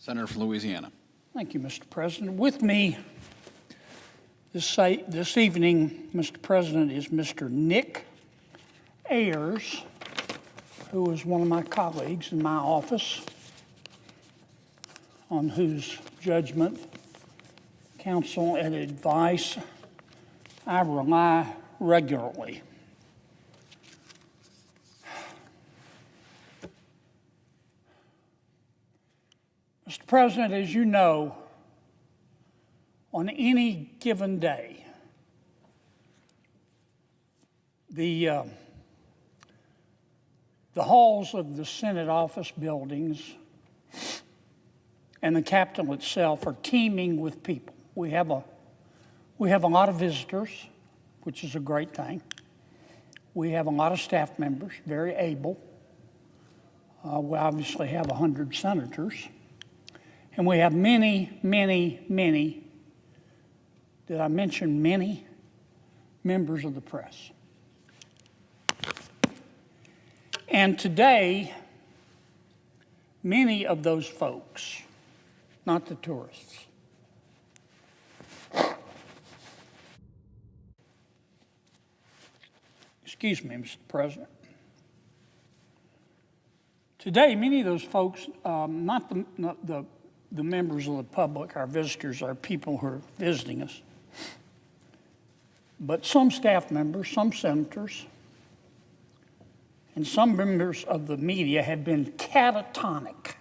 Senator from Louisiana. Thank you, Mr. President. With me this evening, Mr. President, is Mr. Nick Ayers, who is one of my colleagues in my office, on whose judgment, counsel, and advice I rely regularly. Mr. President, as you know, on any given day, the halls of the Senate office buildings and the Capitol itself are teeming with people. We have a lot of visitors, which is a great thing. We have a lot of staff members, very able. We obviously have 100 senators. And we have many, did I mention many? Members of the press. And today, many of those folks, not the tourists, excuse me, Mr. President. Today, many of those folks, not the members of the public, our visitors, our people who are visiting us, but some staff members, some senators, and some members of the media have been catatonic.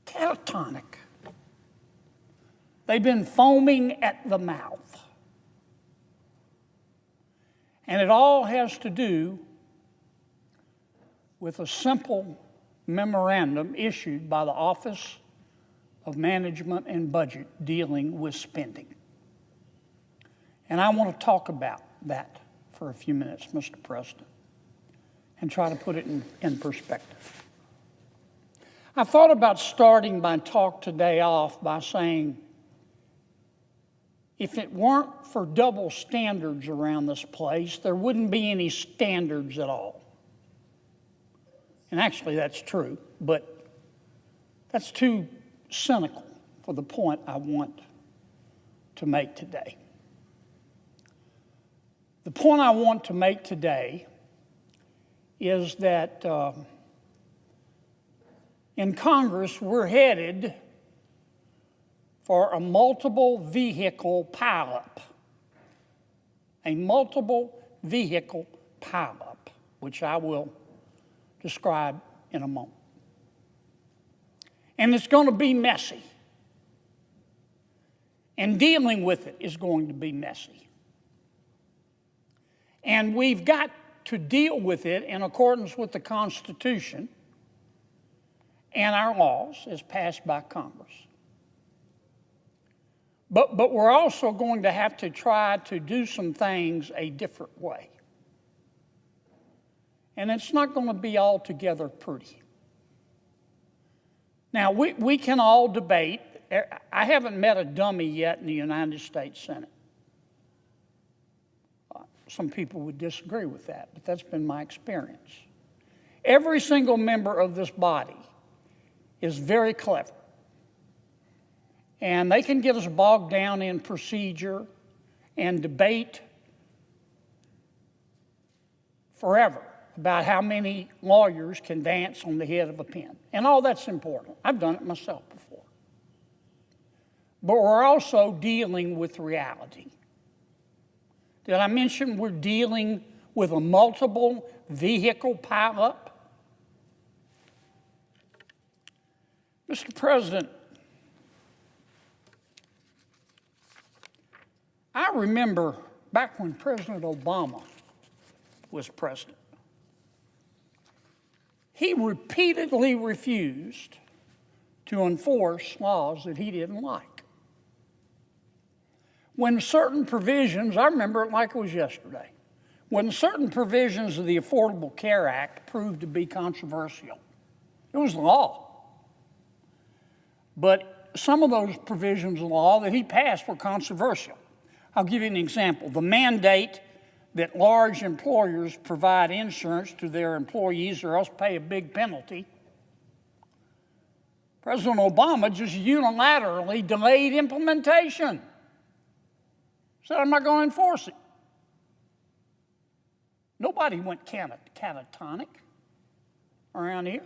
Catatonic. They've been foaming at the mouth. And it all has to do with a simple memorandum issued by the Office of Management and Budget dealing with spending. And I want to talk about that for a few minutes, Mr. President, and try to put it in perspective. I thought about starting my talk today off by saying, if it weren't for double standards around this place, there wouldn't be any standards at all. And actually, that's true, but that's too cynical for the point I want to make today. The point I want to make today is that in Congress, we're headed for a multiple vehicle pileup. A multiple vehicle pileup, which I will describe in a moment. And it's going to be messy. And dealing with it is going to be messy. And we've got to deal with it in accordance with the Constitution and our laws as passed by Congress. But we're also going to have to try to do some things a different way. And it's not going to be altogether pretty. Now, we can all debate. I haven't met a dummy yet in the United States Senate. Some people would disagree with that, but that's been my experience. Every single member of this body is very clever. And they can get us bogged down in procedure and debate forever about how many lawyers can dance on the head of a pin. And all that's important. I've done it myself before. But we're also dealing with reality. Did I mention we're dealing with a multiple vehicle pileup? Mr. President, I remember back when President Obama was president, he repeatedly refused to enforce laws that he didn't like. When certain provisions, I remember it like it was yesterday, when certain provisions of the Affordable Care Act proved to be controversial, it was law. But some of those provisions of law that he passed were controversial. I'll give you an example. The mandate that large employers provide insurance to their employees or else pay a big penalty President Obama just unilaterally delayed implementation. Said, I'm not going to enforce it. Nobody went catatonic around here.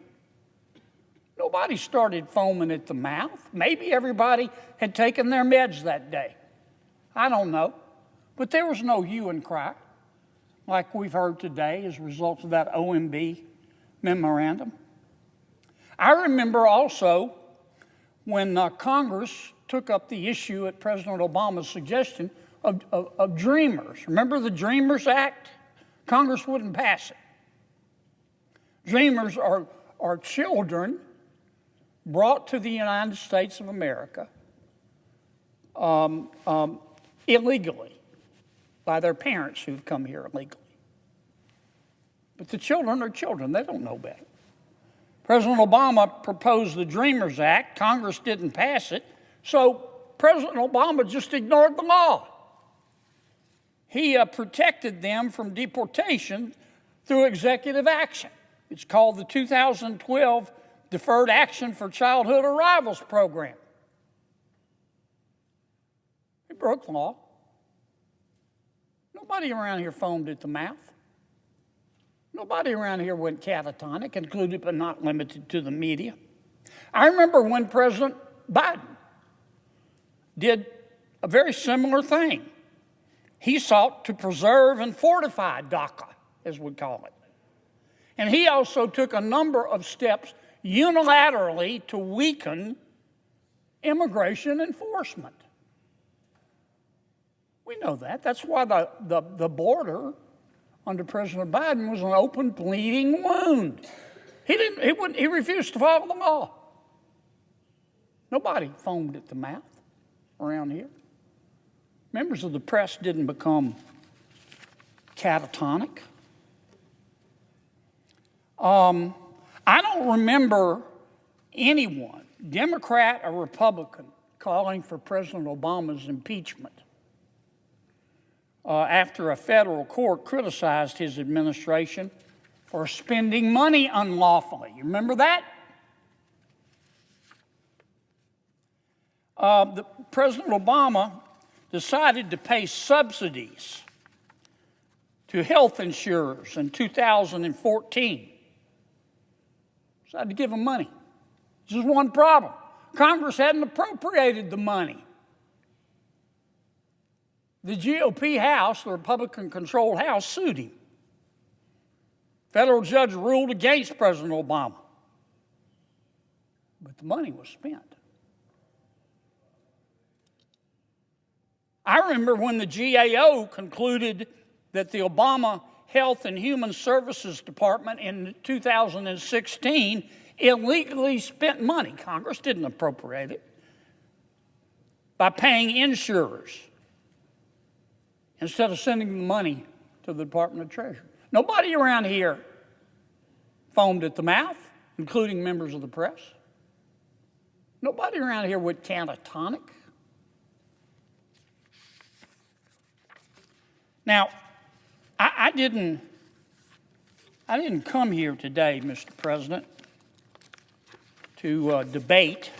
Nobody started foaming at the mouth. Maybe everybody had taken their meds that day. I don't know. But there was no hue and cry like we've heard today as a result of that OMB memorandum. I remember also when Congress took up the issue at President Obama's suggestion of Dreamers. Remember the Dreamers Act? Congress wouldn't pass it. Dreamers are children brought to the United States of America illegally by their parents who've come here illegally. But the children are children. They don't know better. President Obama proposed the Dreamers Act. Congress didn't pass it. So President Obama just ignored the law. He protected them from deportation through executive action. It's called the 2012 Deferred Action for Childhood Arrivals Program. He broke the law. Nobody around here foamed at the mouth. Nobody around here went catatonic, included but not limited to the media. I remember when President Biden did a very similar thing. He sought to preserve and fortify DACA, as we call it. And he also took a number of steps unilaterally to weaken immigration enforcement. We know that. That's why the border under President Biden was an open bleeding wound. He refused to follow the law. Nobody foamed at the mouth around here. Members of the press didn't become catatonic. I don't remember anyone, Democrat or Republican, calling for President Obama's impeachment after a federal court criticized his administration for spending money unlawfully. You remember that? President Obama decided to pay subsidies to health insurers in 2014. Decided to give them money. This is one problem. Congress hadn't appropriated the money. The GOP House, the Republican-controlled House, sued him. Federal judge ruled against President Obama. But the money was spent. I remember when the GAO concluded that the Obama Health and Human Services Department in 2016 illegally spent money. Congress didn't appropriate it by paying insurers instead of sending the money to the Department of Treasury. Nobody around here foamed at the mouth, including members of the press. Nobody around here went catatonic. Now, I didn't come here today, Mr. President, to debate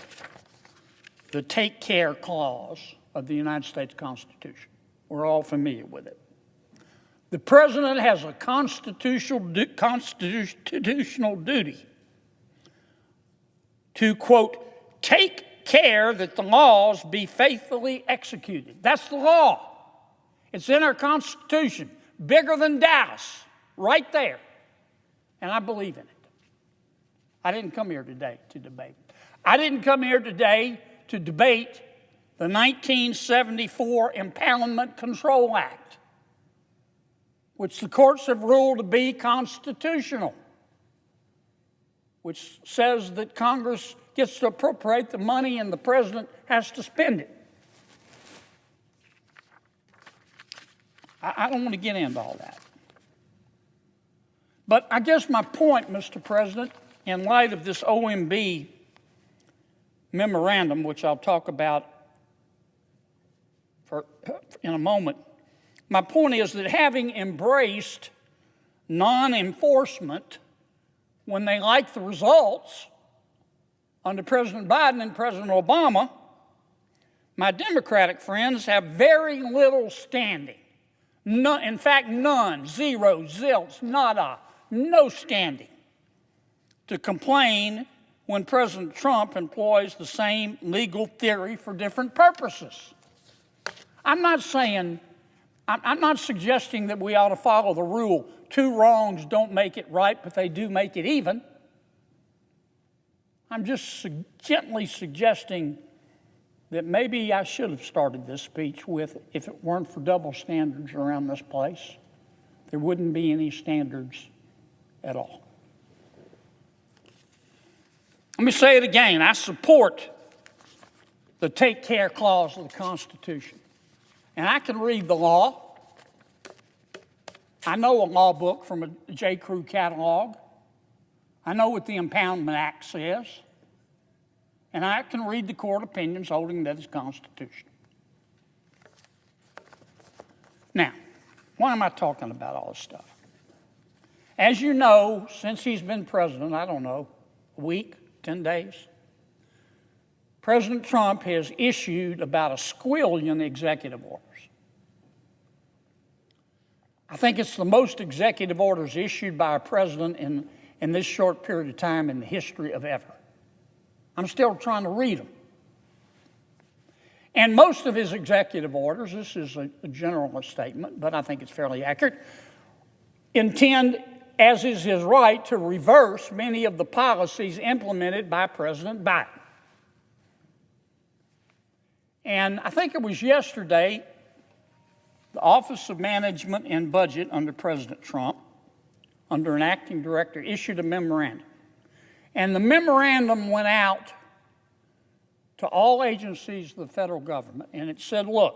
the Take Care Clause of the United States Constitution. We're all familiar with it. The President has a constitutional duty to, quote, take care that the laws be faithfully executed. That's the law. It's in our Constitution, bigger than Dallas, right there. And I believe in it. I didn't come here today to debate. I didn't come here today to debate the 1974 Impoundment Control Act, which the courts have ruled to be constitutional, which says that Congress gets to appropriate the money and the president has to spend it. I don't want to get into all that. But I guess my point, Mr. President, in light of this OMB memorandum, which I'll talk about in a moment, my point is that having embraced non-enforcement when they like the results under President Biden and President Obama, my Democratic friends have very little standing. None, in fact, none, zero, zilch, nada, no standing to complain when President Trump employs the same legal theory for different purposes. I'm not suggesting that we ought to follow the rule, 2 wrongs don't make it right, but they do make it even. I'm just gently suggesting that maybe I should have started this speech with, if it weren't for double standards around this place, there wouldn't be any standards at all. Let me say it again. I support the take care clause of the Constitution. And I can read the law. I know a law book from a J. Crew catalog. I know what the Impoundment Act says. And I can read the court opinions holding that it's constitutional. Now, why am I talking about all this stuff? As you know, since he's been president, I don't know, a week, 10 days, President Trump has issued about a squillion executive orders. I think it's the most executive orders issued by a president in this short period of time in the history of ever. I'm still trying to read them. And most of his executive orders, this is a generalist statement, but I think it's fairly accurate, intend, as is his right, to reverse many of the policies implemented by President Biden. And I think it was yesterday, the Office of Management and Budget under President Trump, under an acting director, issued a memorandum. And the memorandum went out to all agencies of the federal government, and it said, look,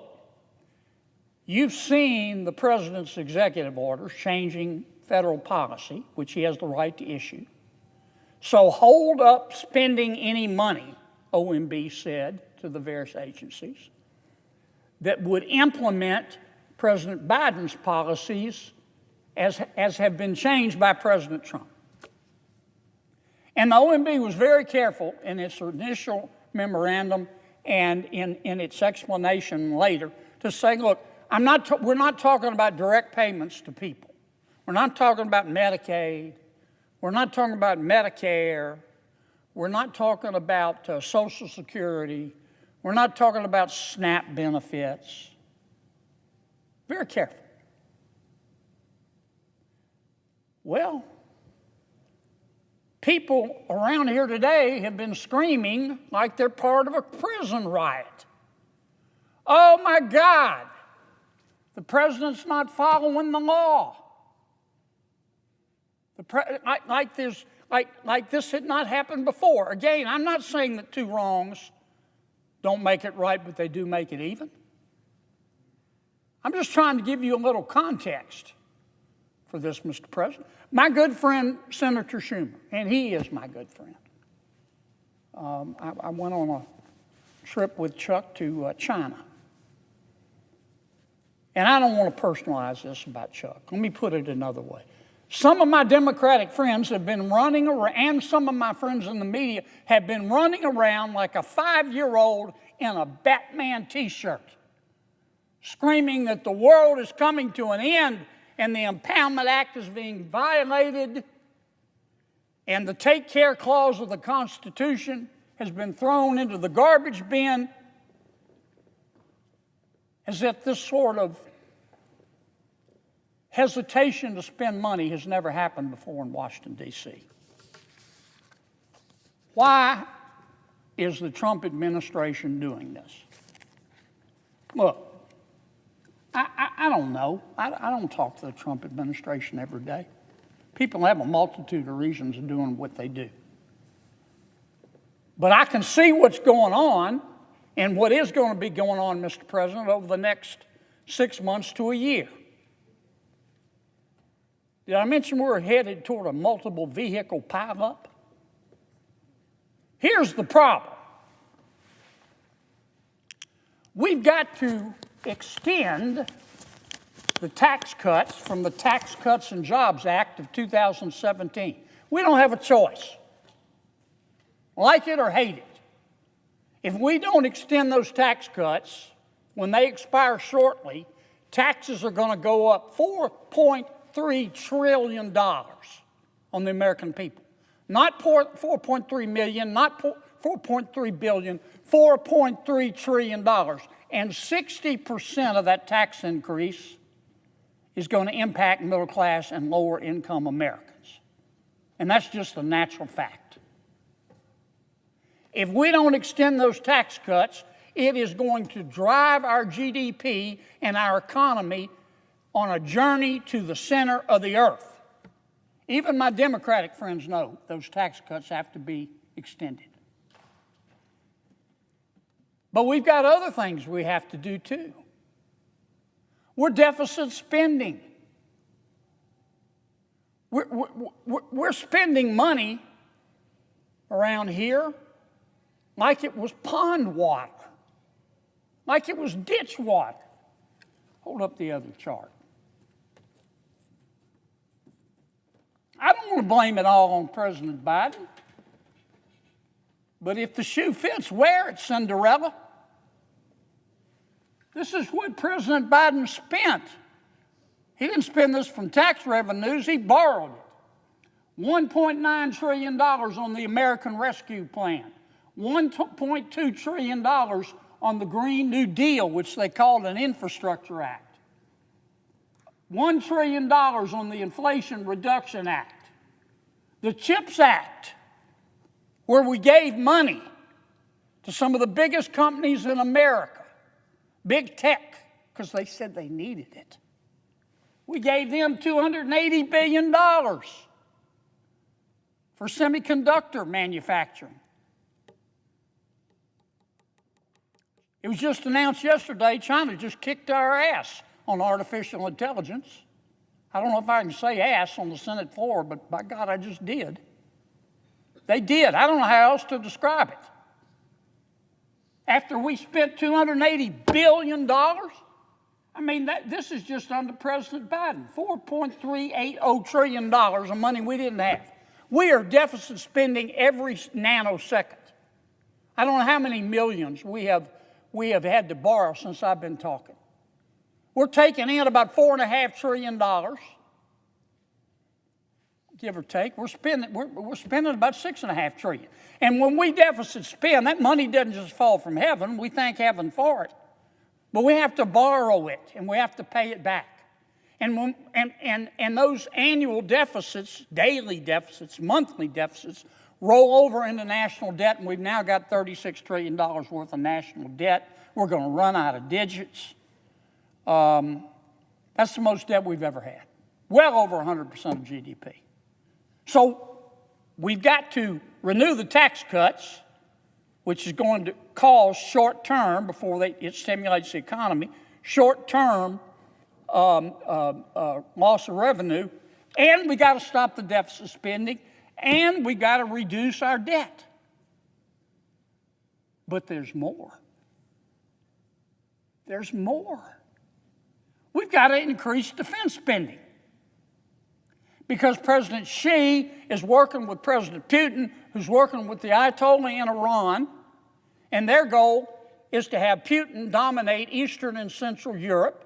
you've seen the president's executive orders changing federal policy, which he has the right to issue. So hold up spending any money, OMB said to the various agencies, that would implement President Biden's policies as have been changed by President Trump. And the OMB was very careful in its initial memorandum and in its explanation later to say, look, we're not talking about direct payments to people. We're not talking about Medicaid. We're not talking about Medicare. We're not talking about Social Security. We're not talking about SNAP benefits. Very careful. Well, people around here today have been screaming like they're part of a prison riot. Oh my God, the president's not following the law. Like this had not happened before. Again, I'm not saying that 2 wrongs don't make it right, but they do make it even. I'm just trying to give you a little context for this, Mr. President. My good friend, Senator Schumer, and he is my good friend. I went on a trip with Chuck to China. And I don't want to personalize this about Chuck. Let me put it another way. Some of my Democratic friends have been running around, and some of my friends in the media have been running around like a 5-year-old in a Batman t-shirt, screaming that the world is coming to an end and the Impoundment Act is being violated and the take care clause of the Constitution has been thrown into the garbage bin, as if this sort of hesitation to spend money has never happened before in Washington, D.C. Why is the Trump administration doing this? Look, I don't know. I don't talk to the Trump administration every day. People have a multitude of reasons of doing what they do. But I can see what's going on and what is going to be going on, Mr. President, over the next 6 months to a year. Did I mention we're headed toward a multiple vehicle pileup? Here's the problem. We've got to extend the tax cuts from the Tax Cuts and Jobs Act of 2017. We don't have a choice. like it or hate it. If we don't extend those tax cuts, when they expire shortly, taxes are going to go up $4.3 trillion on the American people. Not 4.3 million, not 4.3 billion, $4.3 trillion. And 60% of that tax increase is going to impact middle class and lower income Americans. And that's just a natural fact. If we don't extend those tax cuts, it is going to drive our GDP and our economy on a journey to the center of the earth. Even my Democratic friends know those tax cuts have to be extended. But we've got other things we have to do too. We're deficit spending. We're spending money around here like it was pond water, like it was ditch water. Hold up the other chart. I don't want to blame it all on President Biden, but if the shoe fits, wear it, Cinderella. This is what President Biden spent. He didn't spend this from tax revenues, he borrowed it. $1.9 trillion on the American Rescue Plan. $1.2 trillion on the Green New Deal, which they called an Infrastructure Act. $1 trillion on the Inflation Reduction Act. The CHIPS Act, where we gave money to some of the biggest companies in America, big tech, because they said they needed it. We gave them $280 billion for semiconductor manufacturing. It was just announced yesterday, China just kicked our ass on artificial intelligence. I don't know if I can say ass on the Senate floor, but by God, I just did. They did. I don't know how else to describe it. After we spent $280 billion, I mean, this is just under President Biden, $4.380 trillion of money we didn't have. We are deficit spending every nanosecond. I don't know how many millions we have had to borrow since I've been talking. We're taking in about $4.5 trillion, give or take. We're spending about $6.5 trillion. And when we deficit spend, that money doesn't just fall from heaven. We thank heaven for it. But we have to borrow it, and we have to pay it back. And those annual deficits, daily deficits, monthly deficits, roll over into national debt, and we've now got $36 trillion worth of national debt. We're going to run out of digits. That's the most debt we've ever had, well over 100% of GDP. So we've got to renew the tax cuts, which is going to cause short-term, before it stimulates the economy, short-term loss of revenue, and we got to stop the deficit spending, and we got to reduce our debt. But there's more. There's more. We've got to increase defense spending, because President Xi is working with President Putin, who's working with the Ayatollah in Iran, and their goal is to have Putin dominate Eastern and Central Europe,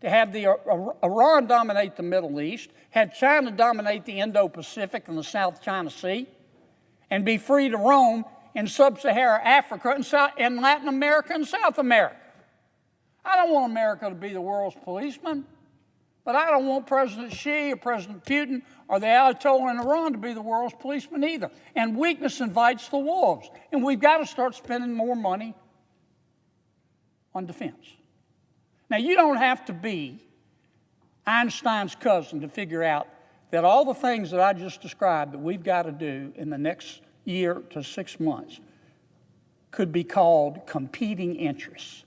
to have Iran dominate the Middle East, have China dominate the Indo-Pacific and the South China Sea, and be free to roam in Sub-Saharan Africa and Latin America and South America. I don't want America to be the world's policeman, but I don't want President Xi or President Putin or the Ayatollah in Iran to be the world's policeman either. And weakness invites the wolves. And we've got to start spending more money on defense. Now, you don't have to be Einstein's cousin to figure out that all the things that I just described that we've got to do in the next year to 6 months could be called competing interests.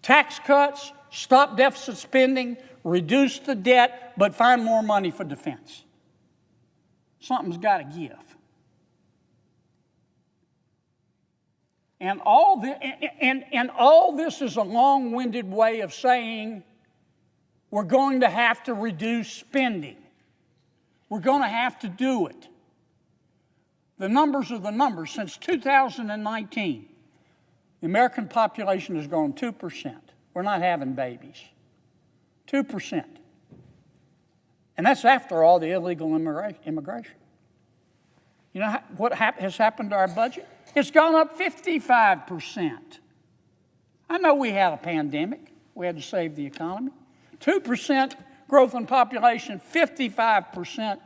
Tax cuts, stop deficit spending, reduce the debt, but find more money for defense. Something's got to give. And all this is a long-winded way of saying we're going to have to reduce spending. We're going to have to do it. The numbers are the numbers. Since 2019, the American population has grown 2%. We're not having babies. 2%. And that's after all the illegal immigration. You know what has happened to our budget? It's gone up 55%. I know we had a pandemic. We had to save the economy. 2% growth in population, 55%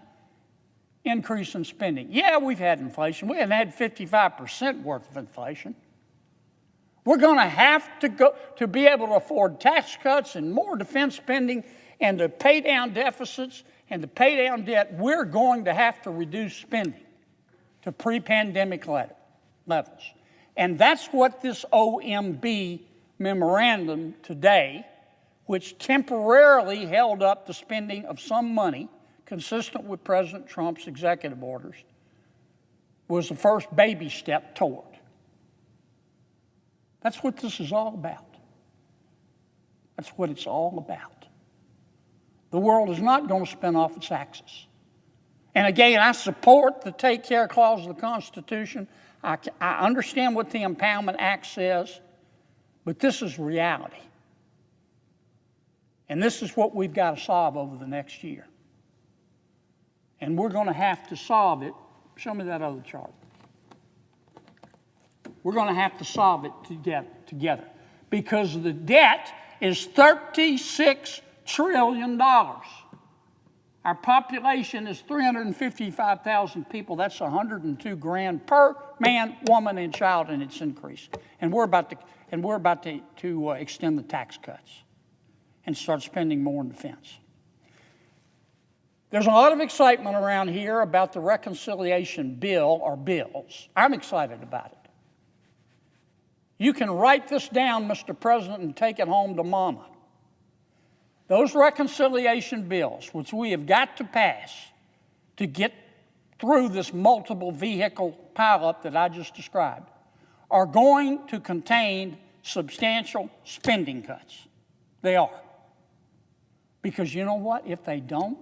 increase in spending. Yeah, we've had inflation. We haven't had 55% worth of inflation. We're going to have to go to be able to afford tax cuts and more defense spending and to pay down deficits and to pay down debt. We're going to have to reduce spending to pre-pandemic levels. And that's what this OMB memorandum today, which temporarily held up the spending of some money consistent with President Trump's executive orders, was the first baby step toward. That's what this is all about. That's what it's all about. The world is not going to spin off its axis. And again, I support the Take Care Clause of the Constitution. I understand what the Impoundment Act says, but this is reality. And this is what we've got to solve over the next year. And we're going to have to solve it. Show me that other chart. We're going to have to solve it together because the debt is $36 trillion. Our population is 355,000 people. That's 102 grand per man, woman, and child, and it's increased. And we're about to extend the tax cuts and start spending more in defense. There's a lot of excitement around here about the reconciliation bill or bills. I'm excited about it. You can write this down, Mr. President, and take it home to Mama. Those reconciliation bills, which we have got to pass to get through this multiple vehicle pileup that I just described, are going to contain substantial spending cuts. They are. Because you know what? If they don't,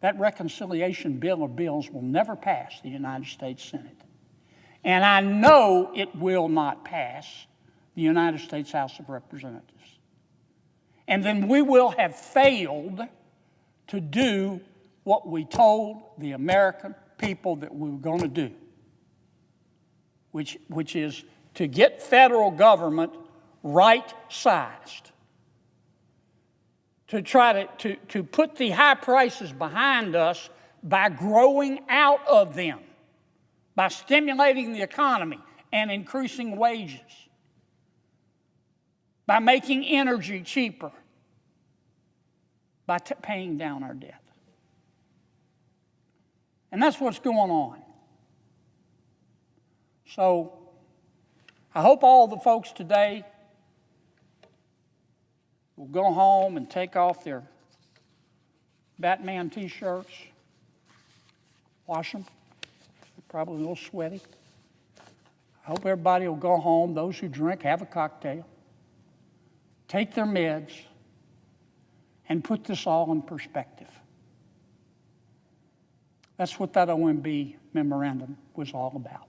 that reconciliation bill or bills will never pass the United States Senate. And I know it will not pass the United States House of Representatives. And then we will have failed to do what we told the American people that we were going to do, which is to get federal government right-sized, to try to put the high prices behind us by growing out of them, by stimulating the economy and increasing wages, by making energy cheaper, by paying down our debt. And that's what's going on. So I hope all the folks today will go home and take off their Batman t-shirts, wash them. They're probably a little sweaty. I hope everybody will go home. Those who drink, have a cocktail, take their meds, and put this all in perspective. That's what that OMB memorandum was all about.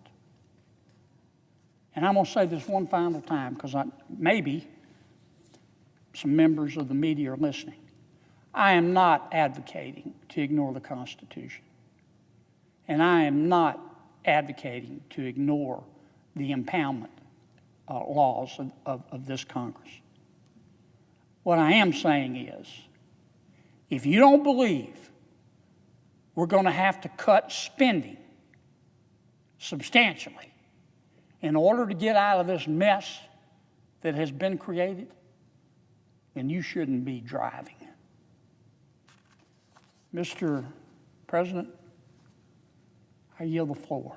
And I'm going to say this one final time because maybe some members of the media are listening. I am not advocating to ignore the Constitution. And I am not advocating to ignore the impoundment laws of this Congress. What I am saying is, if you don't believe we're going to have to cut spending substantially in order to get out of this mess that has been created, then you shouldn't be driving. Mr. President, I yield the floor.